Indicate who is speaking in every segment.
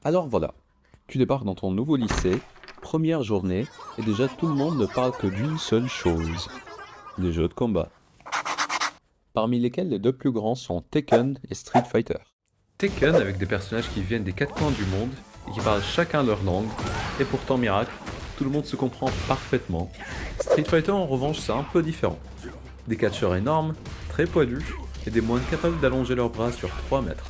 Speaker 1: Alors voilà, tu débarques dans ton nouveau lycée, première journée, et déjà tout le monde ne parle que d'une seule chose, les jeux de combat. Parmi lesquels les deux plus grands sont Tekken et Street Fighter. Tekken avec des personnages qui viennent des quatre coins du monde et qui parlent chacun leur langue, et pourtant miracle, tout le monde se comprend parfaitement. Street Fighter en revanche c'est un peu différent. Des catcheurs énormes, très poilus, et des moines capables d'allonger leurs bras sur 3 mètres.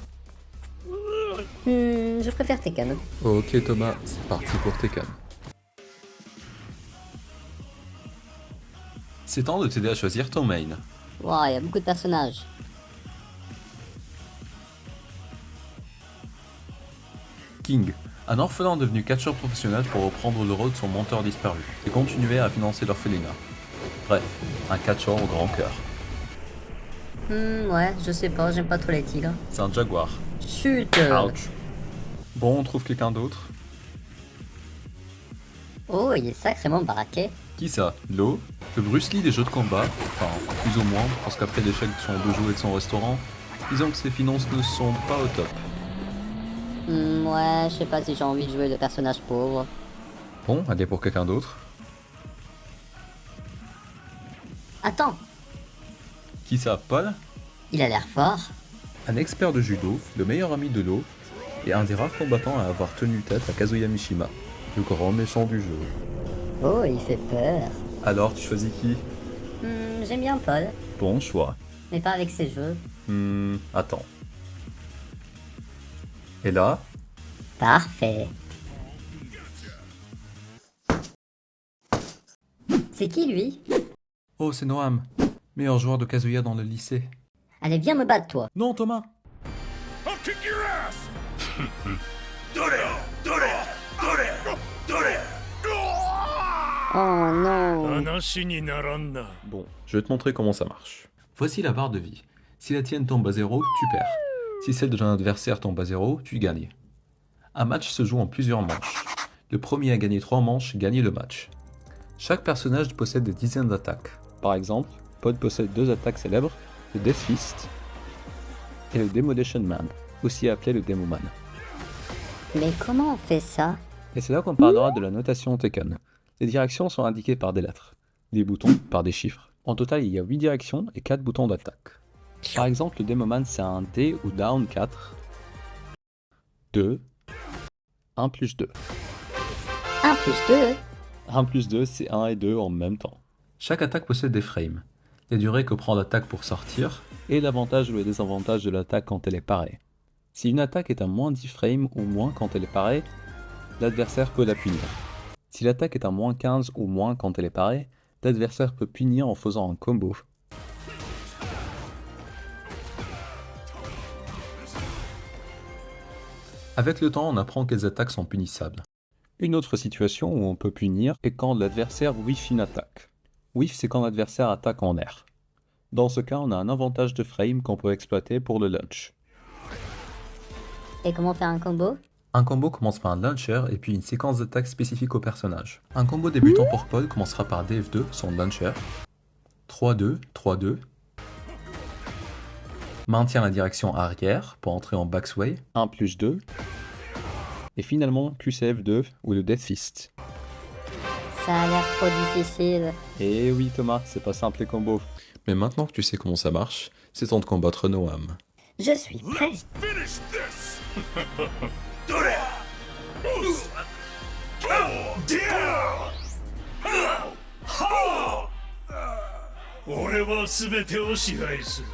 Speaker 2: Je préfère Tekken.
Speaker 1: Ok Thomas, c'est parti pour Tekken. C'est temps de t'aider à choisir ton main.
Speaker 2: Wow, il y a beaucoup de personnages.
Speaker 1: King, un orphelin devenu catcheur professionnel pour reprendre le rôle de son mentor disparu et continuer à financer l'orphelinat. Bref, un catcheur au grand cœur.
Speaker 2: Ouais, je sais pas, j'aime pas trop les tigres.
Speaker 1: C'est un jaguar.
Speaker 2: Chut.
Speaker 1: Ouch. Bon, on trouve quelqu'un d'autre.
Speaker 2: Oh, il est sacrément baraqué.
Speaker 1: Qui ça? Lo? Le Bruce Lee des jeux de combat, enfin plus ou moins, parce qu'après l'échec de son dojo et de son restaurant, disons que ses finances ne sont pas au top.
Speaker 2: Ouais, je sais pas si j'ai envie de jouer le personnage pauvre.
Speaker 1: Bon, allez pour quelqu'un d'autre.
Speaker 2: Attends,
Speaker 1: Qui ça? Paul?
Speaker 2: il a l'air fort.
Speaker 1: Un expert de judo, le meilleur ami de Lo, et un des rares combattants à avoir tenu tête à Kazuya Mishima, le grand méchant du jeu.
Speaker 2: Oh, il fait peur.
Speaker 1: Alors, tu choisis qui?
Speaker 2: J'aime bien Paul,
Speaker 1: Bon choix.
Speaker 2: mais pas avec ses jeux.
Speaker 1: Attends. Et là?
Speaker 2: Parfait. C'est qui lui?
Speaker 1: Oh, c'est Noam, meilleur joueur de Kazuya dans le lycée.
Speaker 2: Allez, viens me battre toi.
Speaker 1: Non, Thomas!
Speaker 3: I'll kick your ass!
Speaker 2: Oh non.
Speaker 3: 話にならんな。
Speaker 1: Bon, je vais te montrer comment ça marche. Voici la barre de vie. Si la tienne tombe à 0, tu perds. Si celle de ton adversaire tombe à 0, tu gagnes. Un match se joue en plusieurs manches. Le premier à gagner 3 manches gagne le match. Chaque personnage possède des dizaines d'attaques. Par exemple, Paul possède 2 attaques célèbres, le Death Fist et le Demolition Man, aussi appelé le Demoman.
Speaker 2: Mais comment on fait ça?
Speaker 1: Et c'est là qu'on parlera de la notation Tekken. Les directions sont indiquées par des lettres, les boutons par des chiffres. En total, il y a 8 directions et 4 boutons d'attaque. Par exemple, le Demoman c'est un D ou down 4, 2, 1 plus 2.
Speaker 2: 1 plus 2.
Speaker 1: 1 plus 2, c'est 1 et 2 en même temps. Chaque attaque possède des frames, les durées que prend l'attaque pour sortir, et l'avantage ou le désavantage de l'attaque quand elle est parée. Si une attaque est à moins 10 frames ou moins quand elle est parée, l'adversaire peut la punir. Si l'attaque est à moins 15 ou moins quand elle est parée, l'adversaire peut punir en faisant un combo. Avec le temps, on apprend quelles attaques sont punissables. Une autre situation où on peut punir est quand l'adversaire whiff une attaque. Whiff, c'est quand l'adversaire attaque en air. Dans ce cas, on a un avantage de frame qu'on peut exploiter pour le launch.
Speaker 2: Et comment faire un combo?
Speaker 1: Un combo commence par un launcher et puis une séquence d'attaques spécifique au personnage. Un combo débutant pour Paul commencera par DF2, son launcher, 3-2, 3-2, maintient la direction arrière pour entrer en backsway, 1 plus 2, et finalement QCF2 ou le Death Fist.
Speaker 2: Ça a l'air trop difficile.
Speaker 1: Et oui Thomas, c'est pas simple les combos. Mais maintenant que tu sais comment ça marche, c'est temps de combattre Noam.
Speaker 2: Je suis prêt.
Speaker 3: Finish this! 俺は全てを支配する。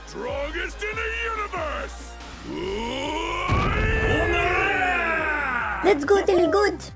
Speaker 3: Strongest in the universe!
Speaker 2: Let's go, Tellygood!